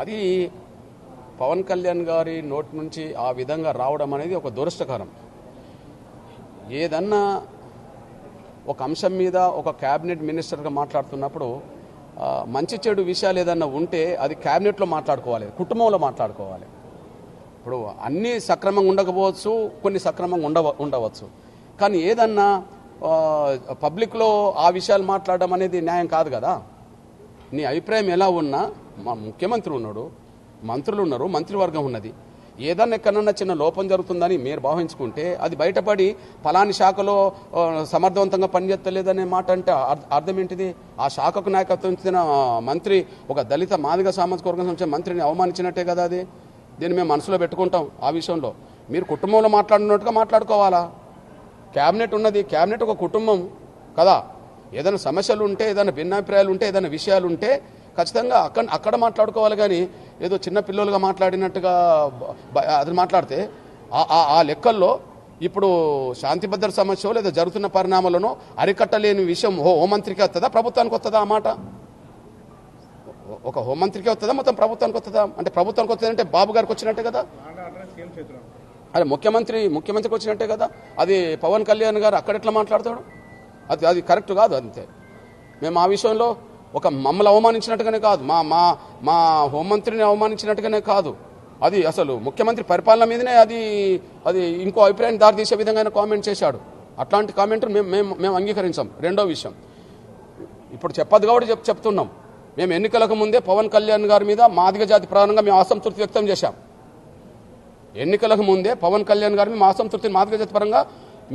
అది పవన్ కళ్యాణ్ గారి నోటి నుంచి ఆ విధంగా రావడం అనేది ఒక దురదృష్టకరం. ఏదన్నా ఒక అంశం మీద ఒక క్యాబినెట్ మినిస్టర్గా మాట్లాడుతున్నప్పుడు మంచి చెడు విషయాలు ఏదన్నా ఉంటే అది క్యాబినెట్లో మాట్లాడుకోవాలి, కుటుంబంలో మాట్లాడుకోవాలి. ఇప్పుడు అన్నీ సక్రమంగా ఉండకపోవచ్చు, కొన్ని సక్రమంగా ఉండవచ్చు. కానీ ఏదన్నా పబ్లిక్లో ఆ విషయాలు మాట్లాడడం అనేది న్యాయం కాదు కదా. నీ అభిప్రాయం ఎలా ఉన్నా, మా ముఖ్యమంత్రి ఉన్నాడు, మంత్రులు ఉన్నారు, మంత్రివర్గం ఉన్నది. ఏదన్నా ఎక్కడన్నా చిన్న లోపం జరుగుతుందని మీరు భావించుకుంటే అది బయటపడి ఫలాని శాఖలో సమర్థవంతంగా పనిచేస్తలేదనే మాట అంటే అర్థం ఏంటిది? ఆ శాఖకు నాయకత్వం ఇచ్చిన మంత్రి ఒక దళిత మాదిగ సామాజిక వర్గం సంబంధించిన మంత్రిని అవమానించినట్టే కదా. అది దీన్ని మేము మనసులో పెట్టుకుంటాం. ఆ విషయంలో మీరు కుటుంబంలో మాట్లాడినట్టుగా మాట్లాడుకోవాలా. క్యాబినెట్ ఉన్నది, క్యాబినెట్ ఒక కుటుంబం కదా. ఏదైనా సమస్యలు ఉంటే, ఏదైనా భిన్నాభిప్రాయాలు ఉంటే, ఏదైనా విషయాలు ఉంటే ఖచ్చితంగా అక్కడ మాట్లాడుకోవాలి. కానీ ఏదో చిన్న పిల్లలుగా మాట్లాడినట్టుగా అది మాట్లాడితే ఆ లెక్కల్లో ఇప్పుడు శాంతి భద్రత సమస్య లేదా జరుగుతున్న పరిణామాలను అరికట్టలేని విషయం హోంమంత్రికి వస్తుందా, ప్రభుత్వానికి వస్తుందా? ఆ మాట ఒక హోంమంత్రికి వస్తుందా, మొత్తం ప్రభుత్వానికి వస్తుందా? అంటే ప్రభుత్వానికి వస్తుందంటే బాబు గారికి వచ్చినట్టే కదా, అదే ముఖ్యమంత్రికి వచ్చినట్టే కదా. అది పవన్ కళ్యాణ్ గారు అక్కడ ఎట్లా మాట్లాడతాడు? అది కరెక్ట్ కాదు. అంతే. మేము ఆ విషయంలో ఒక మమ్మల్ని అవమానించినట్టుగానే కాదు, మా హోంమంత్రిని అవమానించినట్టుగానే కాదు. అది అసలు ముఖ్యమంత్రి పరిపాలన మీదనే అది ఇంకో అభిప్రాయాన్ని దారితీసే విధంగా ఆయన కామెంట్ చేశాడు. అట్లాంటి కామెంట్ మేము అంగీకరించాం. రెండో విషయం, ఇప్పుడు చెప్పదు కాబట్టి చెప్తున్నాం. మేము ఎన్నికలకు ముందే పవన్ కళ్యాణ్ గారి మీద మాదిగ జాతి ప్రధానంగా మేము అసంతృప్తి వ్యక్తం చేశాం. ఎన్నికలకు ముందే పవన్ కళ్యాణ్ గారి మీద అసంతృప్తిని మాదిగ జాతి పరంగా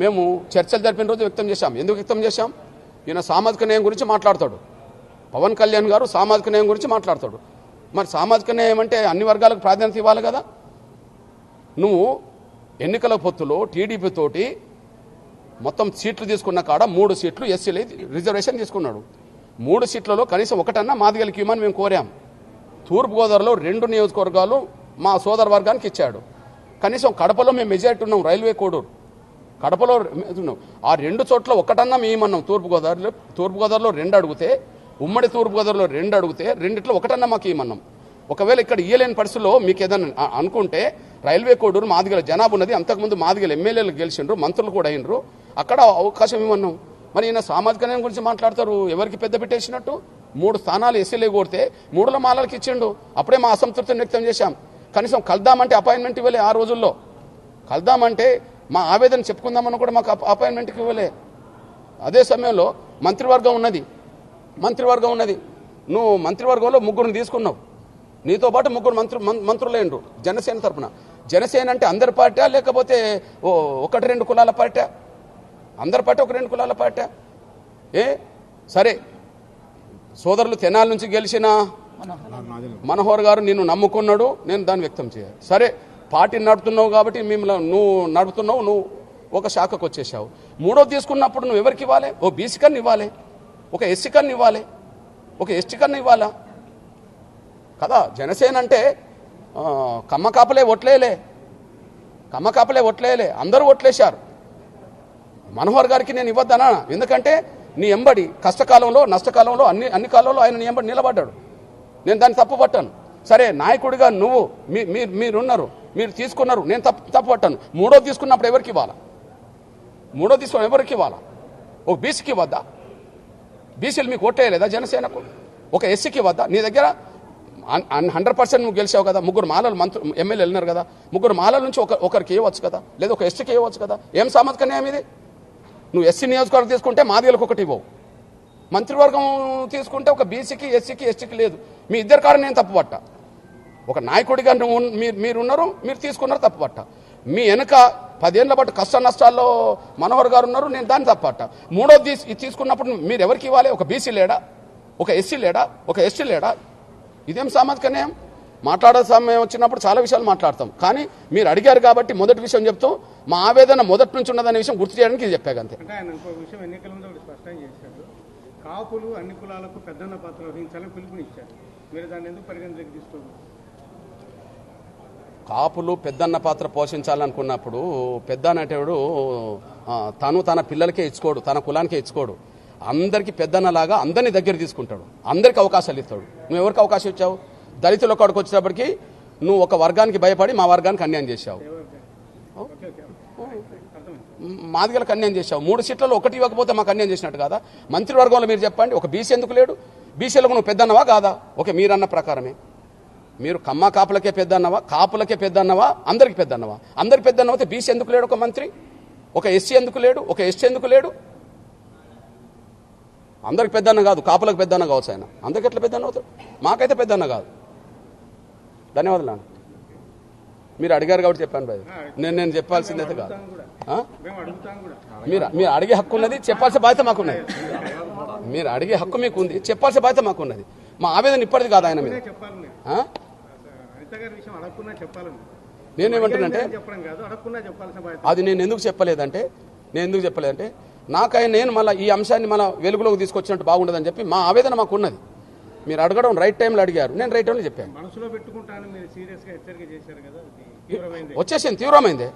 మేము చర్చలు జరిపిన రోజు వ్యక్తం చేశాం. ఎందుకు వ్యక్తం చేశాం? ఈయన సామాజిక న్యాయం గురించి మాట్లాడతాడు. పవన్ కళ్యాణ్ గారు సామాజిక న్యాయం గురించి మాట్లాడతాడు. మరి సామాజిక న్యాయం అంటే అన్ని వర్గాలకు ప్రాధాన్యత ఇవ్వాలి కదా. నువ్వు ఎన్నికల పొత్తులో టీడీపీ తోటి మొత్తం సీట్లు తీసుకున్న కాడ 3 సీట్లు ఎస్సీలు రిజర్వేషన్ తీసుకున్నాడు. 3 సీట్లలో కనీసం ఒకటన్నా మాదిగలకి ఇవ్వమని మేము కోరాం. తూర్పుగోదావరిలో 2 నియోజకవర్గాలు మా సోదర వర్గానికి ఇచ్చాడు. కనీసం కడపలో మేము మెజారిటీ ఉన్నాం, రైల్వే కోడూరు కడపలో ఉన్నాం. ఆ 2 చోట్ల ఒకటన్నా మేమన్నాం. తూర్పుగోదావరిలో 2 అడిగితే, ఉమ్మడి తూర్పుగోదావరిలో 2 అడిగితే, రెండిట్లో ఒకటన్నా మాకు ఇవ్వమన్నాం. ఒకవేళ ఇక్కడ ఇయ్యలేని పరిస్థితుల్లో మీకు ఏదైనా అనుకుంటే రైల్వే కోడూరు మాదిగల జనాభా ఉన్నది. అంతకుముందు మాదిగల ఎమ్మెల్యేలు గెలిచిండ్రు, మంత్రులు కూడా అయినరు, అక్కడ అవకాశం ఇవ్వన్నాం. మరి ఈయన సామాజిక న్యాయం గురించి మాట్లాడతారు. ఎవరికి పెద్ద పెట్టేసినట్టు? 3 స్థానాలు ఎస్సీలే కొడితే 3లో మాలలకు ఇచ్చిండు. అప్పుడే మా అసంతృప్తిని వ్యక్తం చేశాం. కనీసం కలుద్దామంటే అపాయింట్మెంట్ ఇవ్వలే. ఆ రోజుల్లో కలుద్దామంటే మా ఆవేదన చెప్పుకుందామని కూడా మాకు అపాయింట్మెంట్కి ఇవ్వలే. అదే సమయంలో మంత్రివర్గం ఉన్నది. నువ్వు మంత్రివర్గంలో 3 తీసుకున్నావు. నీతో పాటు 3 మంత్రులేండ్రు జనసేన తరఫున. జనసేన అంటే అందరి పార్టీ లేకపోతే 1-2 కులాల పార్టీ? అందరి పార్టీ 1-2 కులాల పార్టీ? సరే, సోదరులు తెనాల నుంచి గెలిచిన మనోహర్ గారు నిన్ను నమ్ముకున్నాడు, నేను దాన్ని వ్యక్తం చేయాలి. సరే, పార్టీ నడుపుతున్నావు కాబట్టి నువ్వు నడుపుతున్నావు, నువ్వు ఒక శాఖకు వచ్చేసావు. 3వ తీసుకున్నప్పుడు నువ్వు ఎవరికి ఇవ్వాలి? ఓ బీసీ కన్నా ఇవ్వాలి, ఒక ఎస్సీ కన్నా ఇవ్వాలి, ఒక ఎస్టీ కన్నా ఇవ్వాలా కదా. జనసేన అంటే కమ్మకాపలే ఒట్లేయలే, అందరూ ఓట్లేశారు. మనోహర్ గారికి నేను ఇవ్వద్దనా? ఎందుకంటే నీ ఎంబడి కష్టకాలంలో నష్టకాలంలో అన్ని కాలంలో ఆయన నీ ఎంబడి నిలబడ్డాడు. నేను దాన్ని తప్పు పట్టాను. సరే, నాయకుడిగా నువ్వు మీరున్నారు, మీరు తీసుకున్నారు, నేను తప్పు పట్టాను. 3వ తీసుకున్నప్పుడు ఎవరికి ఇవ్వాలా? 3వ తీసుకున్న ఎవరికి ఇవ్వాలా? ఒక బీసీకి ఇవ్వద్దా? బీసీలు మీకు ఓటేయలేదా జనసేనకు? ఒక ఎస్సీకి ఇవ్వద్దా? నీ దగ్గర 100% నువ్వు గెలిచావు కదా. 3 మాలలు ఎమ్మెల్యే వెళ్ళినారు కదా. 3 మాలల నుంచి ఒకరికి ఇవ్వచ్చు కదా, లేదా ఒక ఎస్టీకి ఇవ్వచ్చు కదా. ఏం సామాజిక న్యాయం ఇది? నువ్వు ఎస్సీ నియోజకవర్గం తీసుకుంటే మాదిగలకు ఒకటి ఇవ్వవు, మంత్రివర్గం తీసుకుంటే ఒక బీసీకి ఎస్సీకి ఎస్టీకి లేదు. మీ ఇద్దరు కాడ నేను తప్పు పట్టా. ఒక నాయకుడిగా మీరున్నారు, మీరు తీసుకున్నారు, తప్పు పట్టా. మీ వెనుక 10 ఏళ్ల పాటు కష్ట నష్టాల్లో మనోహర్ గారు ఉన్నారు, నేను దాన్ని తప్పు పట్టా. 3వది తీసుకున్నప్పుడు మీరు ఎవరికి ఇవ్వాలి? ఒక బీసీ లేడా, ఒక ఎస్సీ లేడా, ఒక ఎస్టీ లేడా? ఇదేం సామాజిక న్యాయం? మాట్లాడే సమయం వచ్చినప్పుడు చాలా విషయాలు మాట్లాడతాం. కానీ మీరు అడిగారు కాబట్టి మొదటి విషయం చెప్తూ మా ఆవేదన మొదటి నుంచి ఉన్నదనే విషయం గుర్తు చేయడానికి ఇది చెప్పాగంతే. అంటే ఆయన ఇంకో విషయం ఎన్నికల ముందు ఒకటి స్పష్టం చేశాడు, కాపులు అన్ని కులాలకు పెద్దన్న పాత్ర వహించాలని పిలుపునిచ్చారు. మీరు దాన్ని ఎందుకు పరిగణలోకి తీసుకోండి? కాపులు పెద్దన్న పాత్ర పోషించాలనుకున్నప్పుడు పెద్ద అనేటోడు తన పిల్లలకే ఇచ్చుకోడు, తన కులానికే ఇచ్చుకోడు. అందరికీ పెద్దన్నలాగా అందరినీ దగ్గర తీసుకుంటాడు, అందరికీ అవకాశాలు ఇస్తాడు. నువ్వు ఎవరికి అవకాశం ఇచ్చావు? దళితుల కాడికి వచ్చేటప్పటికి నువ్వు ఒక వర్గానికి భయపడి మా వర్గానికి అన్యాయం చేశావు, మాదిగలకు అన్యాయం చేశావు. 3 సీట్లలో ఒకటి ఇవ్వకపోతే మాకు అన్యాయం చేసినట్టు కాదా? మంత్రివర్గంలో మీరు చెప్పండి, ఒక బీసీ ఎందుకు లేడు? బీసీలకు నువ్వు పెద్దన్నవా కాదా? ఓకే, మీరన్న ప్రకారమే మీరు కమ్మ కాపులకే పెద్దన్నవా, కాపులకే పెద్దన్నవా, అందరికి పెద్దన్నవా? అందరికి పెద్దన్నవైతే బీసీ ఎందుకు లేడు ఒక మంత్రి? ఒక ఎస్సీ ఎందుకు లేడు? ఒక ఎస్టీ ఎందుకు లేడు? అందరికి పెద్దన్న కాదు, కాపులకు పెద్దన్న కావచ్చు ఆయన. అందరికి ఎట్లా పెద్దన్న అవుతాడు? మాకైతే పెద్దన్న కాదు. ధన్యవాదాలు అన్న, మీరు అడిగారు కాబట్టి చెప్పాను బాయ్. నేను చెప్పాల్సిందైతే కాదు. మీరు అడిగే హక్కు ఉన్నది, చెప్పాల్సిన బాధ్యత మాకున్నది. మీరు అడిగే హక్కు మీకు ఉంది, చెప్పాల్సిన బాధ్యత మాకున్నది. మా ఆవేదన ఇప్పటిది కాదు ఆయన మీద. నేనేమంటానంటే అది నేను ఎందుకు చెప్పలేదంటే నేను మళ్ళీ ఈ అంశాన్ని మళ్ళీ వెలుగులోకి తీసుకొచ్చినట్టు బాగుండదని చెప్పి మా ఆవేదన మాకు ఉన్నది. మీరు అడగడం రైట్ టైంలో అడిగారు, నేను రైట్ టైంలో చెప్పాను. వచ్చేసింది, తీవ్రమైంది.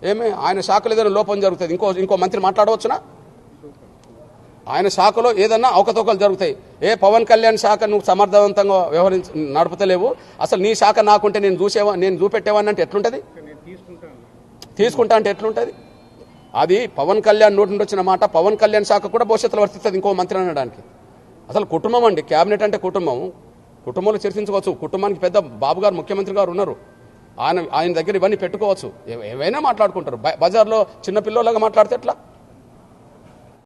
ఏమి ఆయన శాఖలో ఏదైనా లోపం జరుగుతుంది, ఇంకో మంత్రి మాట్లాడవచ్చునా? ఆయన శాఖలో ఏదన్నా అవకతవకలు జరుగుతాయి. పవన్ కళ్యాణ్ శాఖ నువ్వు సమర్థవంతంగా నడుపుతలేవు, అసలు నీ శాఖ నాకుంటే నేను చూపెట్టేవాడిని అంటే ఎట్లుంటది? తీసుకుంటా అంటే ఎట్లుంటది? అది పవన్ కళ్యాణ్ నోటి నుండి వచ్చిన మాట. పవన్ కళ్యాణ్ శాఖ కూడా భవిష్యత్తులో వర్తిస్తుంది ఇంకో మంత్రి అనడానికి. అసలు కుటుంబం అండి, క్యాబినెట్ అంటే కుటుంబంలో చర్చించుకోవచ్చు. కుటుంబానికి పెద్ద బాబు గారు, ముఖ్యమంత్రి గారు ఉన్నారు. ఆయన దగ్గర ఇవన్నీ పెట్టుకోవచ్చు, ఏవైనా మాట్లాడుకుంటారు. బజార్లో చిన్నపిల్లలాగా మాట్లాడితే ఎట్లా?